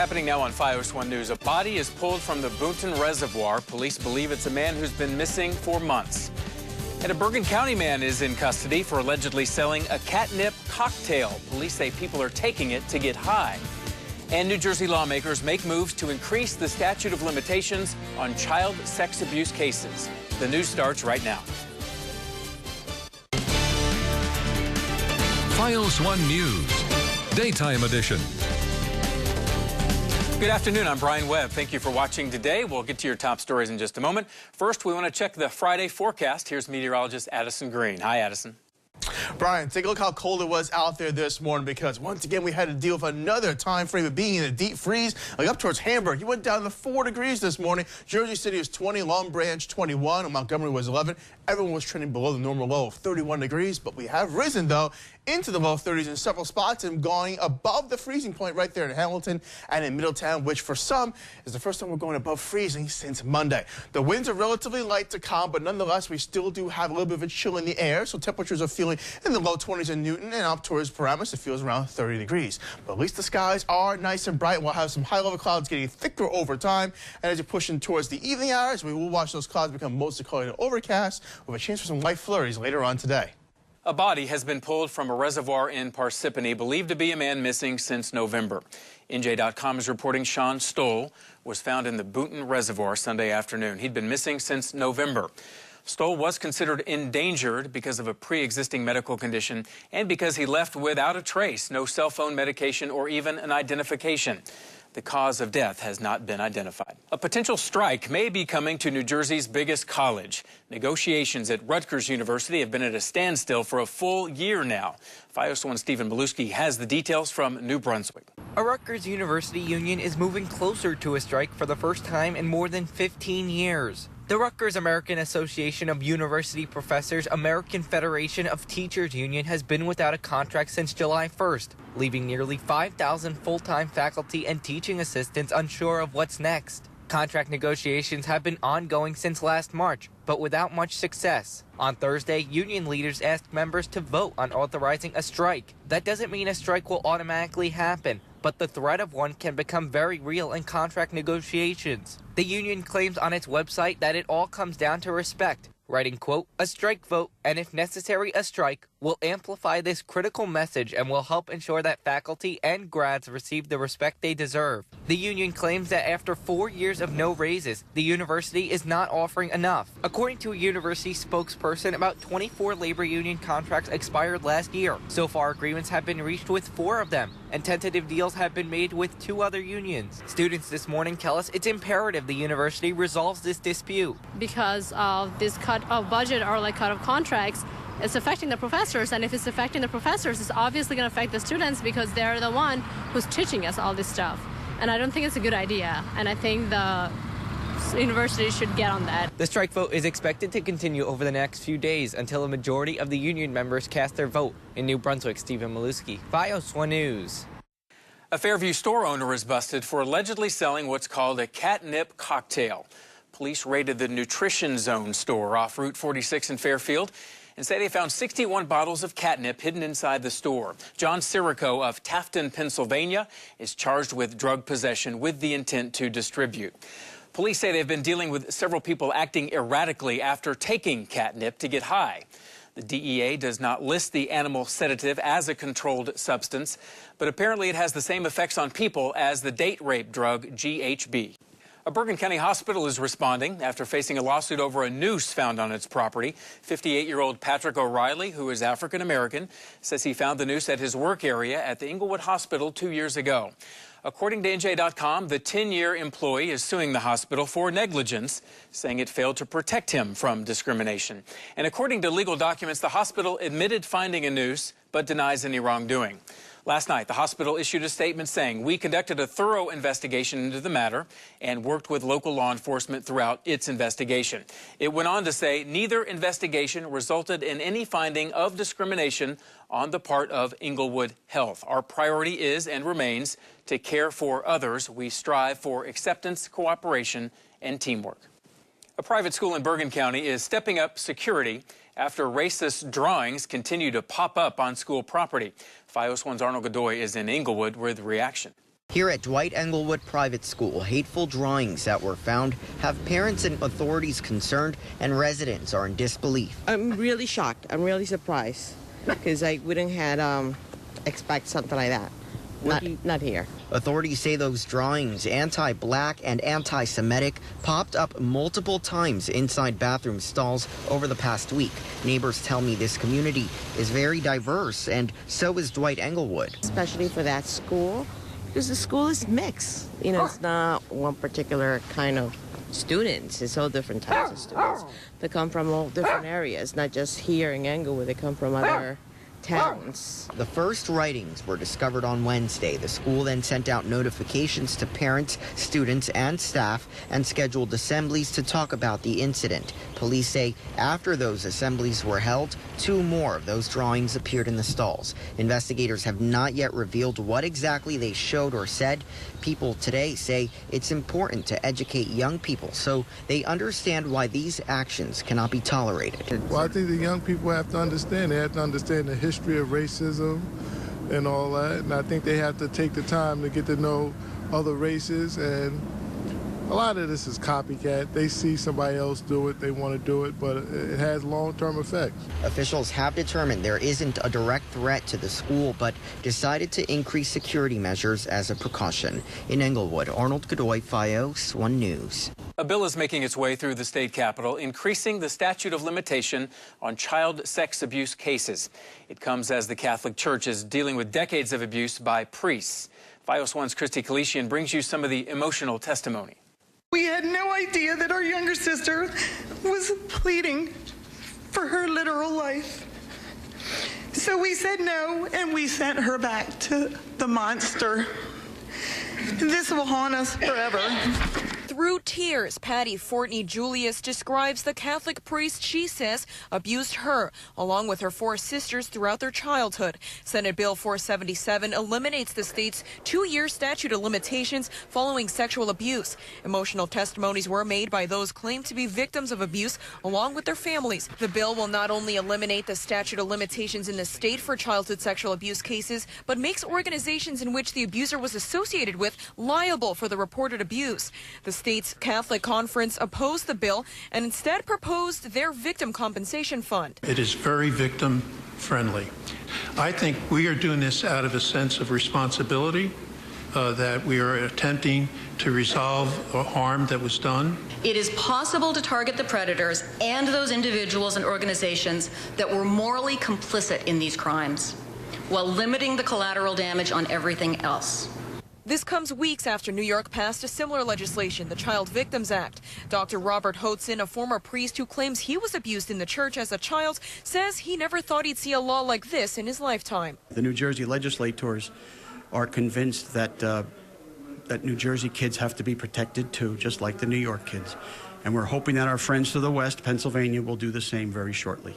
Happening now on Fios 1 News. A body is pulled from the Boonton Reservoir. Police believe it's a man who's been missing for months. And a Bergen County man is in custody for allegedly selling a catnip cocktail. Police say people are taking it to get high. And New Jersey lawmakers make moves to increase the statute of limitations on child sex abuse cases. The news starts right now. Fios 1 News, Daytime Edition. Good afternoon, I'm Brian Webb. Thank you for watching today. We'll get to your top stories in just a moment. First, we want to check the Friday forecast. Here's meteorologist Addison Green. Hi, Addison. Brian, take a look how cold it was out there this morning, because once again we had to deal with another time frame of being in a deep freeze. Like up towards Hamburg, you went down to 4 degrees this morning. Jersey City was 20, Long Branch 21, and Montgomery was 11. Everyone was trending below the normal low of 31 degrees, but we have risen, though, into the low 30s in several spots and going above the freezing point right there in Hamilton and in Middletown, which for some is the first time we're going above freezing since Monday. The winds are relatively light to calm, but nonetheless, we still do have a little bit of a chill in the air, so temperatures are feeling in the low 20s in Newton, and up towards Paramus, it feels around 30 degrees. But at least the skies are nice and bright. We'll have some high-level clouds getting thicker over time, and as you're pushing towards the evening hours, we will watch those clouds become mostly cloudy and overcast, with a chance for some light flurries later on today. A body has been pulled from a reservoir in Parsippany, believed to be a man missing since November. NJ.com is reporting Sean Stoll was found in the Boonton Reservoir Sunday afternoon. He'd been missing since November. Stoll was considered endangered because of a pre-existing medical condition and because he left without a trace, no cell phone, medication, or even an identification. The cause of death has not been identified. A potential strike may be coming to New Jersey's biggest college. Negotiations at Rutgers University have been at a standstill for a full year now. Fios 1's Stephen Maluski has the details from New Brunswick. A Rutgers University union is moving closer to a strike for the first time in more than 15 years. The Rutgers American Association of University Professors American Federation of Teachers Union has been without a contract since July 1st, leaving nearly 5,000 full-time faculty and teaching assistants unsure of what's next. Contract negotiations have been ongoing since last March, but without much success. On Thursday, union leaders asked members to vote on authorizing a strike. That doesn't mean a strike will automatically happen, but the threat of one can become very real in contract negotiations. The union claims on its website that it all comes down to respect, writing, quote, "A strike vote, and if necessary, a strike, will amplify this critical message and will help ensure that faculty and grads receive the respect they deserve." The union claims that after 4 years of no raises, the university is not offering enough. According to a university spokesperson, about 24 labor union contracts expired last year. So far, agreements have been reached with 4 of them, and tentative deals have been made with 2 other unions. Students this morning tell us it's imperative the university resolves this dispute. Because of this cut of budget or cut of contracts, it's affecting the professors, and if it's affecting the professors, it's obviously going to affect the students because they're the one who's teaching us all this stuff. And I don't think it's a good idea, and I think the university should get on that. The strike vote is expected to continue over the next few days until a majority of the union members cast their vote. In New Brunswick, Stephen Maluski, Fios 1 News. A Fairview store owner is busted for allegedly selling what's called a catnip cocktail. Police raided the Nutrition Zone store off Route 46 in Fairfield and say they found 61 bottles of catnip hidden inside the store. John Sirico of Tafton, Pennsylvania, is charged with drug possession with the intent to distribute. Police say they've been dealing with several people acting erratically after taking catnip to get high. The DEA does not list the animal sedative as a controlled substance, but apparently it has the same effects on people as the date rape drug GHB. A Bergen County hospital is responding after facing a lawsuit over a noose found on its property. 58-year-old Patrick O'Reilly, who is African-American, says he found the noose at his work area at the Inglewood Hospital 2 years ago. According to NJ.com, the 10-year employee is suing the hospital for negligence, saying it failed to protect him from discrimination. And according to legal documents, the hospital admitted finding a noose, but denies any wrongdoing. Last night, the hospital issued a statement saying, "We conducted a thorough investigation into the matter and worked with local law enforcement throughout its investigation." It went on to say neither investigation resulted in any finding of discrimination on the part of Inglewood Health. Our priority is and remains to care for others. We strive for acceptance, cooperation, and teamwork. A private school in Bergen County is stepping up security after racist drawings continue to pop up on school property. Fios 1's Arnold Godoy is in Inglewood with reaction. Here at Dwight Englewood Private School, hateful drawings that were found have parents and authorities concerned, and residents are in disbelief. I'm really shocked. I'm really surprised because I wouldn't have expect something like that. Not here. Authorities say those drawings, anti-black and anti-Semitic, popped up multiple times inside bathroom stalls over the past week. Neighbors tell me this community is very diverse, and so is Dwight Englewood. Especially for that school, because the school is mixed. You know, it's not one particular kind of students. It's all different types of students. They come from all different areas, not just here in Englewood. They come from other towns. The first writings were discovered on Wednesday. The school then sent out notifications to parents, students, and staff and scheduled assemblies to talk about the incident. Police say after those assemblies were held, 2 more of those drawings appeared in the stalls. Investigators have not yet revealed what exactly they showed or said. People today say it's important to educate young people so they understand why these actions cannot be tolerated. Well, I think the young people have to understand. They have to understand the history of racism and all that. And I think they have to take the time to get to know other races. And a lot of this is copycat. They see somebody else do it, they want to do it, but it has long-term effects. Officials have determined there isn't a direct threat to the school, but decided to increase security measures as a precaution. In Englewood, Arnold Godoy, FiOS 1 News. A bill is making its way through the state capitol, increasing the statute of limitation on child sex abuse cases. It comes as the Catholic Church is dealing with decades of abuse by priests. FiOS 1's Christy Kalishian brings you some of the emotional testimony. We had no idea that our younger sister was pleading for her literal life. So we said no, and we sent her back to the monster. This will haunt us forever. Through tears, Patty Fortney Julius describes the Catholic priest she says abused her, along with her 4 sisters throughout their childhood. Senate Bill 477 eliminates the state's 2-year statute of limitations following sexual abuse. Emotional testimonies were made by those claimed to be victims of abuse, along with their families. The bill will not only eliminate the statute of limitations in the state for childhood sexual abuse cases, but makes organizations in which the abuser was associated with liable for the reported abuse. The state's Catholic Conference opposed the bill and instead proposed their victim compensation fund. It is very victim friendly. I think we are doing this out of a sense of responsibility, that we are attempting to resolve a harm that was done. It is possible to target the predators and those individuals and organizations that were morally complicit in these crimes, while limiting the collateral damage on everything else. This comes weeks after New York passed a similar legislation, the Child Victims Act. Dr. Robert Hotzen, a former priest who claims he was abused in the church as a child, says he never thought he'd see a law like this in his lifetime. The New Jersey legislators are convinced that that New Jersey kids have to be protected too, just like the New York kids. And we're hoping that our friends to the west, Pennsylvania, will do the same very shortly.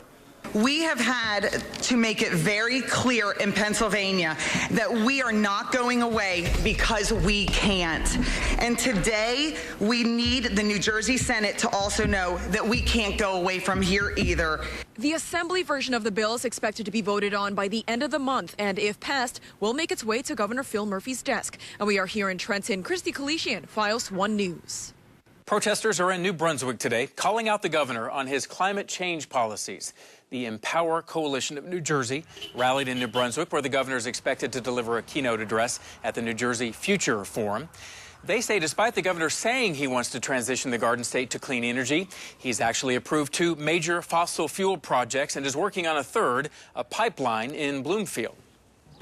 We have had to make it very clear in Pennsylvania that we are not going away because we can't. And today, we need the New Jersey Senate to also know that we can't go away from here either. The assembly version of the bill is expected to be voted on by the end of the month, and if passed, will make its way to Governor Phil Murphy's desk. And we are here in Trenton. Christy Kalishian, FiOS 1 News. Protesters are in New Brunswick today, calling out the governor on his climate change policies. The Empower Coalition of New Jersey rallied in New Brunswick, where the governor is expected to deliver a keynote address at the New Jersey Future Forum. They say despite the governor saying he wants to transition the Garden State to clean energy, he's actually approved 2 major fossil fuel projects and is working on a third, a pipeline in Bloomfield.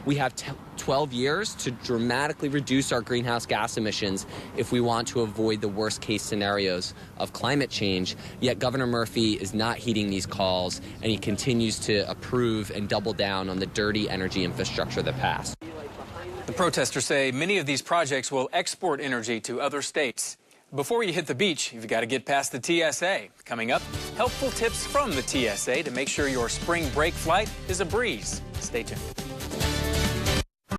We have 12 years to dramatically reduce our greenhouse gas emissions if we want to avoid the worst case scenarios of climate change. Yet Governor Murphy is not heeding these calls, and he continues to approve and double down on the dirty energy infrastructure that passed. The protesters say many of these projects will export energy to other states. Before you hit the beach, you've got to get past the TSA. Coming up, helpful tips from the TSA to make sure your spring break flight is a breeze. Stay tuned.